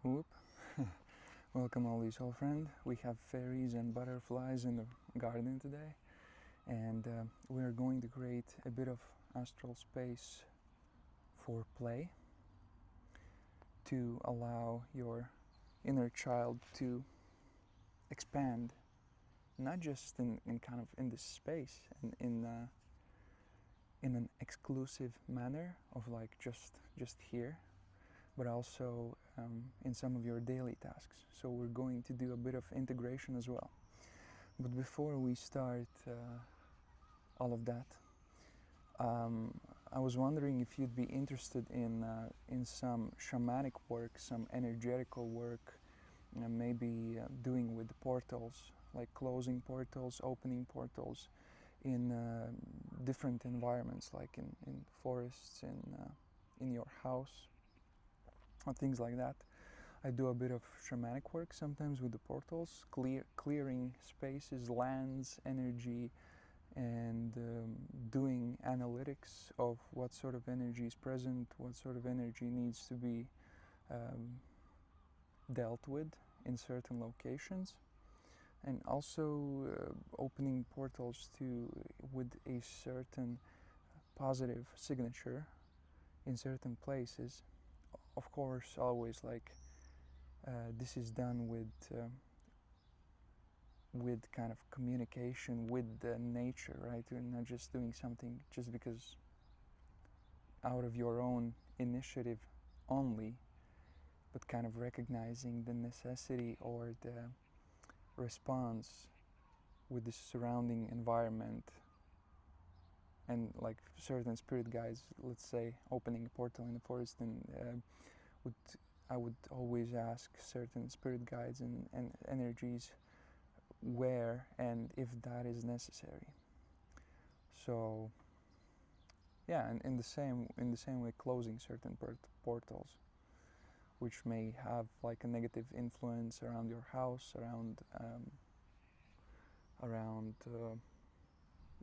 Whoop. Welcome all these old friend. We have fairies and butterflies in the garden today, and we're going to create a bit of astral space for play to allow your inner child to expand, not just in kind of in this space in an exclusive manner of like just here, but also in some of your daily tasks. So we're going to do a bit of integration as well. But before we start all of that, I was wondering if you'd be interested in some shamanic work, some energetical work, maybe doing with the portals, like closing portals, opening portals in different environments, like in forests, in your house, or things like that. I do a bit of shamanic work sometimes with the portals, clearing spaces, lands, energy, and doing analytics of what sort of energy is present, what sort of energy needs to be dealt with in certain locations, and also opening portals with a certain positive signature in certain places. Of course, always like this is done with kind of communication with the nature, right? You're not just doing something just because out of your own initiative only, but kind of recognizing the necessity or the response with the surrounding environment. And like certain spirit guides, let's say opening a portal in the forest, and I would always ask certain spirit guides and energies where and if that is necessary. So yeah, and in the same way, closing certain portals which may have like a negative influence around your house, around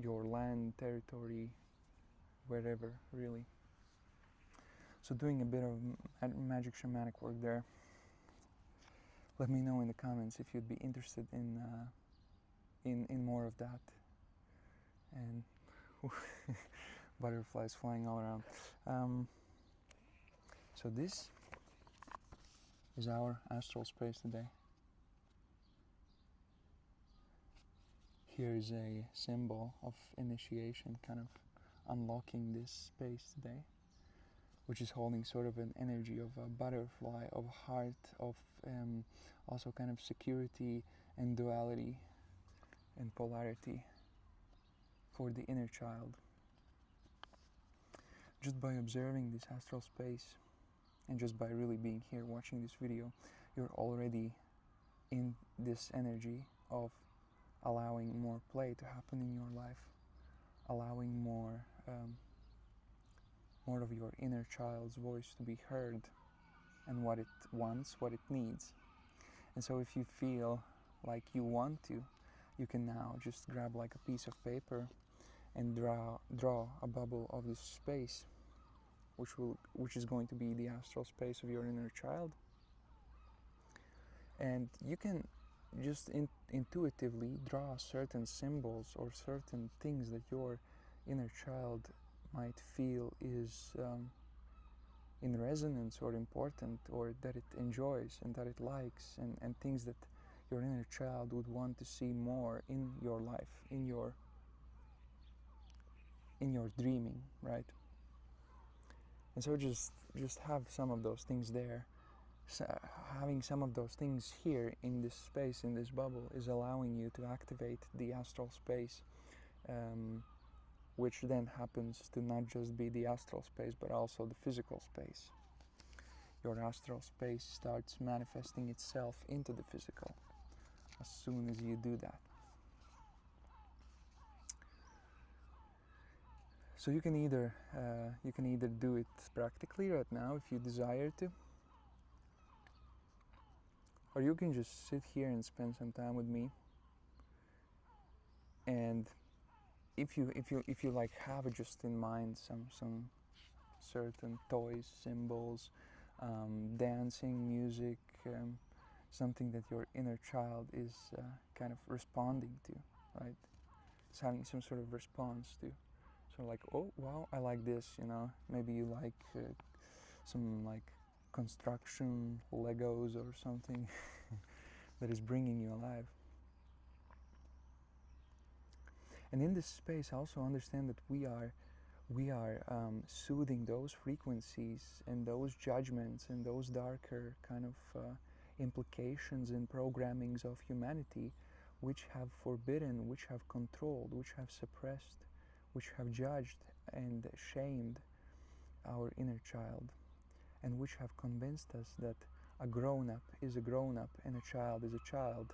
your land, territory, wherever, really. So doing a bit of magic shamanic work there. Let me know in the comments if you'd be interested in more of that. And butterflies flying all around. So this is our astral space today. Here is a symbol of initiation, kind of unlocking this space today, which is holding sort of an energy of a butterfly, of a heart, of also kind of security and duality and polarity for the inner child. Just by observing this astral space and just by really being here watching this video, you're already in this energy of allowing more play to happen in your life, allowing more of your inner child's voice to be heard and what it wants, what it needs. And so if you feel like you want to, you can now just grab like a piece of paper and draw a bubble of this space, which is going to be the astral space of your inner child. And you can just intuitively draw certain symbols or certain things that your inner child might feel is in resonance or important, or that it enjoys and that it likes, and things that your inner child would want to see more in your life, in your dreaming, right? And so just have some of those things there. So having some of those things here in this space, in this bubble, is allowing you to activate the astral space, which then happens to not just be the astral space, but also the physical space. Your astral space starts manifesting itself into the physical as soon as you do that. So you can either do it practically right now if you desire to, or you can just sit here and spend some time with me. And if you like have just in mind some certain toys, symbols, dancing, music, something that your inner child is kind of responding to, right? It's having some sort of response to. So like, oh wow, I like this, you know. Maybe you like some like construction Legos or something that is bringing you alive. And in this space, I also understand that we are soothing those frequencies and those judgments and those darker kind of implications and programmings of humanity, which have forbidden, which have controlled, which have suppressed, which have judged and shamed our inner child, and which have convinced us that a grown-up is a grown-up and a child is a child,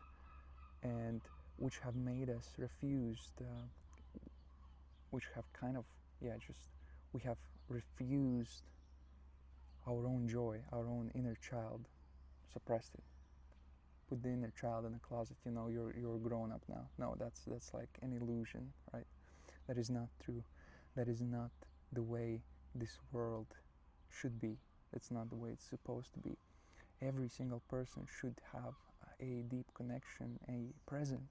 and which have made us refused, which have kind of, we have refused our own joy, our own inner child, suppressed it. Put the inner child in a closet, you know, you're grown up now. No, that's like an illusion, right? That is not true. That is not the way this world should be. It's not the way it's supposed to be. Every single person should have a deep connection, a present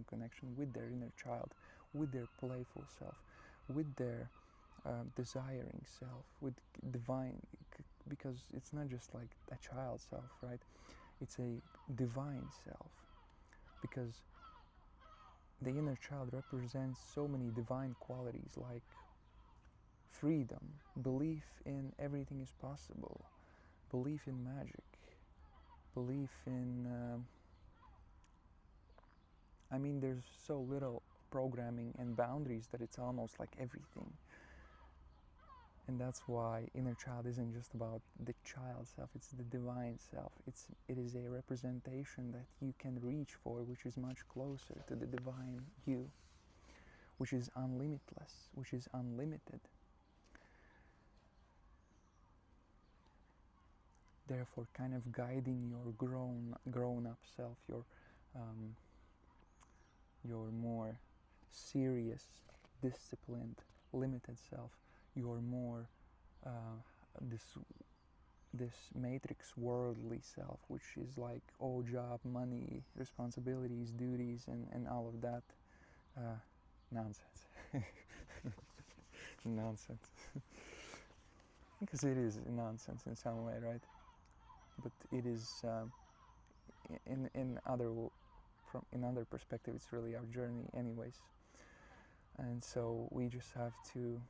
connection with their inner child, with their playful self, with their desiring self, with divine, because it's not just like a child self, right? It's a divine self, because the inner child represents so many divine qualities like freedom, belief in everything is possible, belief in magic, belief in there's so little programming and boundaries that it's almost like everything. And that's why inner child isn't just about the child self, it's the divine self. It is a representation that you can reach for, which is much closer to the divine you, which is unlimitless, which is unlimited. Therefore, kind of guiding your grown-up self, your more serious, disciplined, limited self, your more this matrix worldly self, which is like job, money, responsibilities, duties, and all of that nonsense. Nonsense. Because it is nonsense in some way, right? But it is in other perspective, it's really our journey, anyways. And so we just have to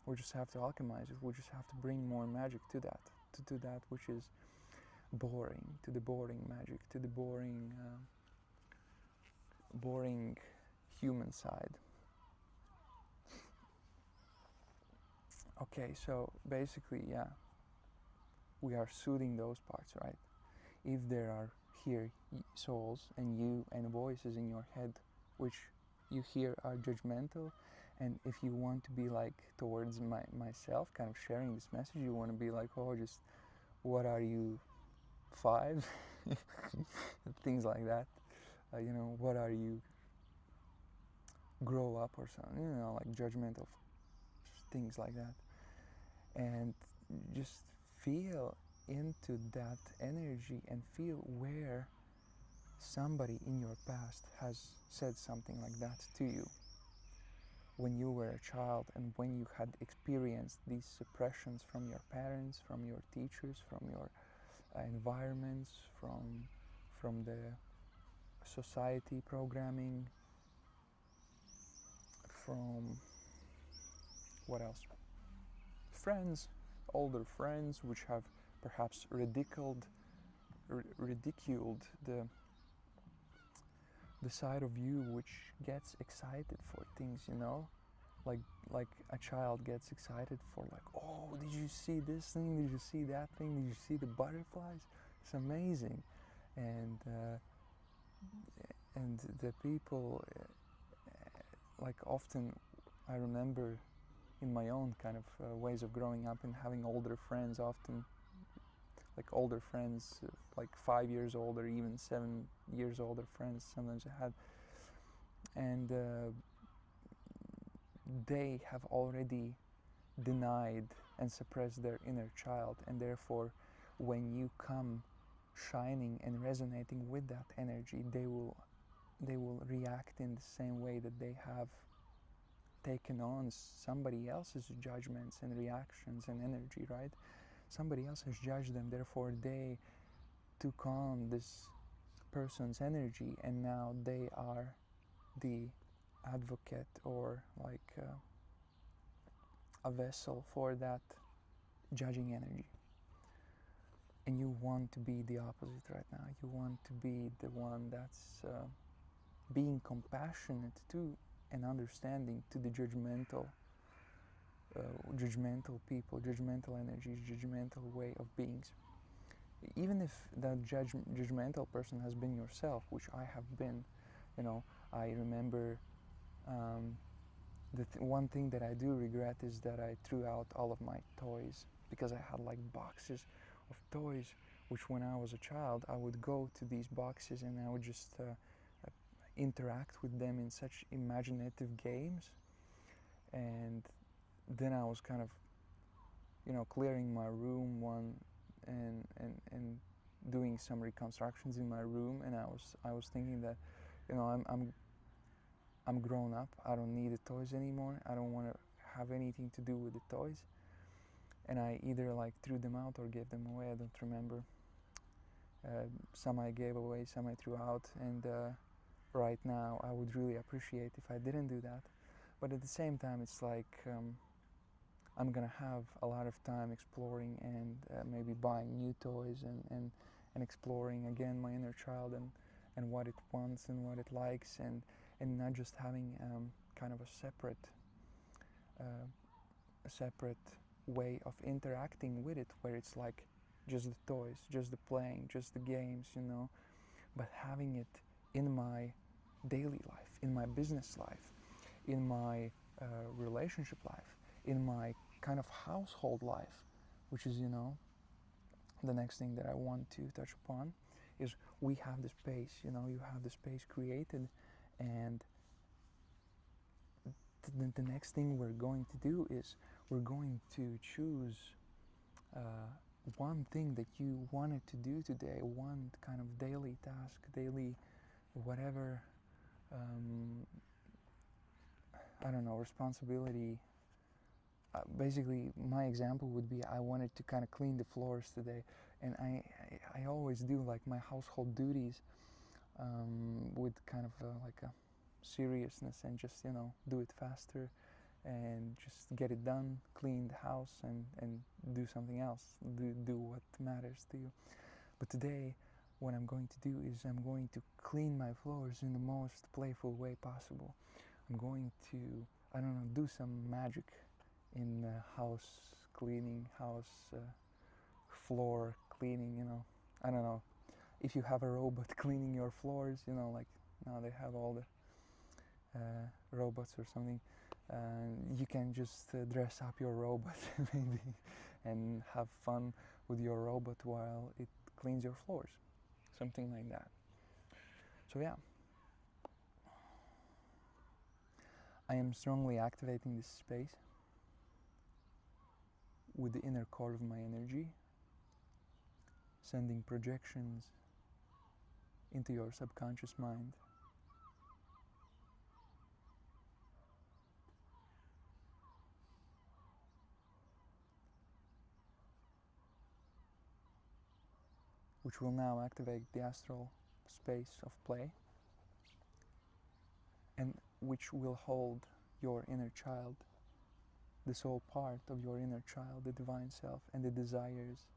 alchemize it. We just have to bring more magic to that, which is boring, to the boring magic, to the boring human side. Okay, so basically, we are soothing those parts, right? If there are here souls and you and voices in your head which you hear are judgmental, and if you want to be like towards myself, kind of sharing this message, you want to be like, just what are you, 5? Things like that. What are you, grow up or something, like judgmental things like that. And just feel into that energy and feel where somebody in your past has said something like that to you when you were a child, and when you had experienced these suppressions from your parents, from your teachers, from your environments, from the society programming, from what else? Friends, older friends, which have perhaps ridiculed the side of you which gets excited for things, like a child gets excited for, like, did you see this thing, did you see that thing, did you see the butterflies, it's amazing. And the people, like, often I remember in my own kind of ways of growing up and having older friends, often like older friends, like 5 years older, even 7 years older friends sometimes I had, and they have already denied and suppress their inner child, and therefore when you come shining and resonating with that energy, they will react in the same way that they have taken on somebody else's judgments and reactions and energy, right? Somebody else has judged them, therefore they took on this person's energy, and now they are the advocate, or like a vessel for that judging energy. And you want to be the opposite right now. You want to be the one that's being compassionate to and understanding to the judgmental people, judgmental energies, judgmental way of beings. Even if that judgmental person has been yourself, which I have been, you know, I remember one thing that I do regret is that I threw out all of my toys, because I had like boxes of toys, which when I was a child, I would go to these boxes and I would just interact with them in such imaginative games. And then I was kind of, you know, clearing my room and doing some reconstructions in my room, and I was thinking that, you know, I'm grown up. I don't need the toys anymore. I don't want to have anything to do with the toys. And I either like threw them out or gave them away. I don't remember. Some I gave away, some I threw out. And right now, I would really appreciate if I didn't do that. But at the same time, it's like I'm gonna have a lot of time exploring and maybe buying new toys and exploring again my inner child and what it wants and what it likes, and not just having kind of a separate way of interacting with it, where it's like just the toys, just the playing, just the games, you know, but having it in my daily life, in my business life, in my relationship life, in my kind of household life, which is, you know, the next thing that I want to touch upon is we have the space, you know, you have the space created, and the next thing we're going to do is we're going to choose one thing that you wanted to do today, one kind of daily task, daily whatever, I don't know, responsibility. Basically, my example would be I wanted to kind of clean the floors today, and I always do like my household duties with kind of like a seriousness, and just, you know, do it faster and just get it done, clean the house and do something else, do what matters to you. But today, what I'm going to do is I'm going to clean my floors in the most playful way possible. I'm going to, I don't know, do some magic in house cleaning, floor cleaning, you know. I don't know if you have a robot cleaning your floors, you know, like now they have all the robots or something. You can just dress up your robot maybe and have fun with your robot while it cleans your floors, something like that. So yeah, I am strongly activating this space with the inner core of my energy, sending projections into your subconscious mind, which will now activate the astral space of play, and which will hold your inner child, the soul part of your inner child, the divine self, and the desires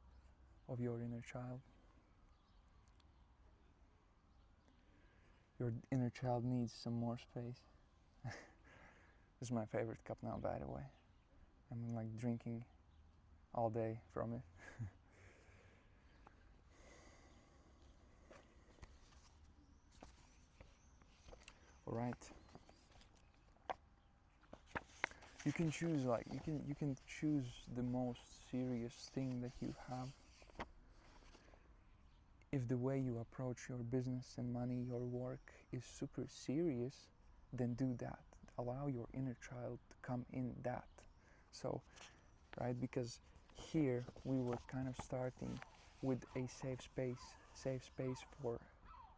of your inner child. Your inner child needs some more space. This is my favorite cup now, by the way. I'm like drinking all day from it. All right. You can choose, like, you can choose the most serious thing that you have. If the way you approach your business and money, your work is super serious, then do that. Allow your inner child to come in that. So right? Because here we were kind of starting with a safe space for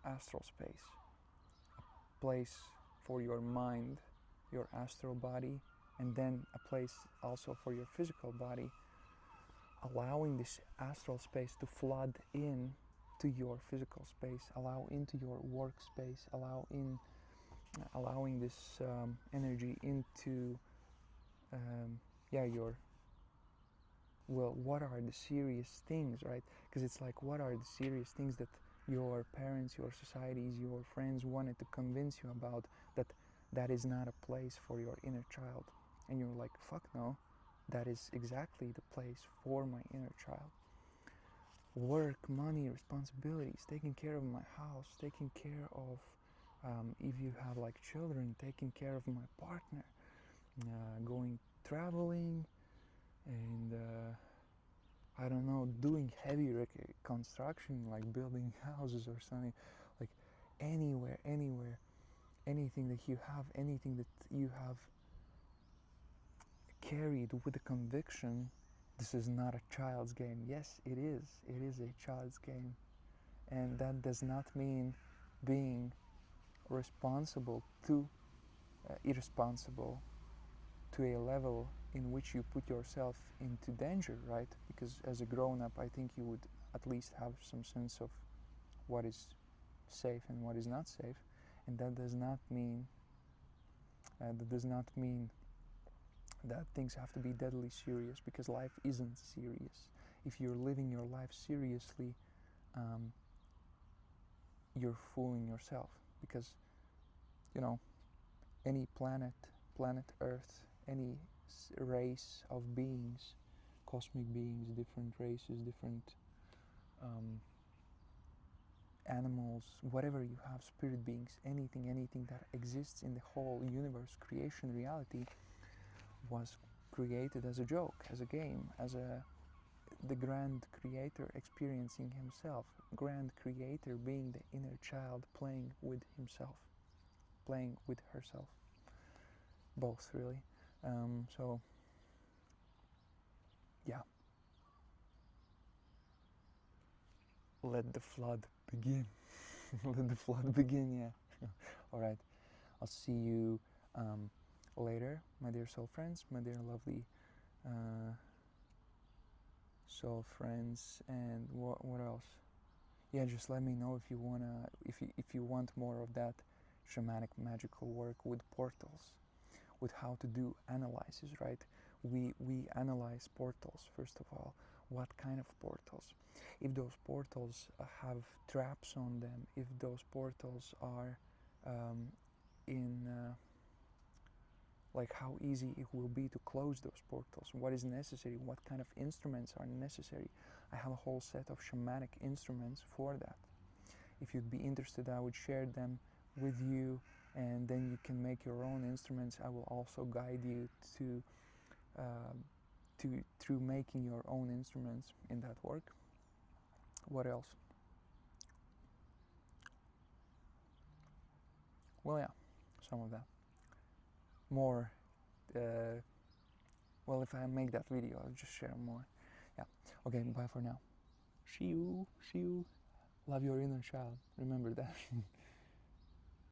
astral space, a place for your mind, your astral body, and then a place also for your physical body, allowing this astral space to flood in to your physical space, allow into your workspace, allowing this energy into your, well, what are the serious things, right? Because it's like, what are the serious things that your parents, your societies, your friends wanted to convince you about, that is not a place for your inner child? And you're like, fuck no, that is exactly the place for my inner child. Work, money, responsibilities, taking care of my house, taking care of, if you have like children, taking care of my partner, going traveling, and I don't know, doing heavy construction, like building houses or something, like anywhere, anything that you have, anything that you have carried with a conviction, this is not a child's game. Yes, it is a child's game. And that does not mean being responsible to, irresponsible to a level in which you put yourself into danger, right? Because as a grown-up, I think you would at least have some sense of what is safe and what is not safe. And that does not mean that things have to be deadly serious, because life isn't serious. If you're living your life seriously, you're fooling yourself, because, you know, any planet Earth, any race of beings, cosmic beings, different races, different animals, whatever you have, spirit beings, anything that exists in the whole universe, creation, reality, was created as a joke, as a game, as the grand creator experiencing himself, grand creator being the inner child playing with himself, playing with herself, both really. So yeah, let the flood begin. Let the flood begin, yeah. All right, I'll see you later, my dear soul friends, my dear lovely soul friends. And what else? Yeah, just let me know if you wanna, if you want more of that shamanic magical work with portals, with how to do analysis, right? We analyze portals first of all. What kind of portals? If those portals have traps on them, if those portals are in like how easy it will be to close those portals, what is necessary, what kind of instruments are necessary. I have a whole set of shamanic instruments for that. If you'd be interested, I would share them with you, and then you can make your own instruments. I will also guide you to through making your own instruments in that work. What else? Well, yeah, some of that. More, well, if I make that video, I'll just share more. Yeah, okay, bye for now. See you. Love your inner child. Remember that.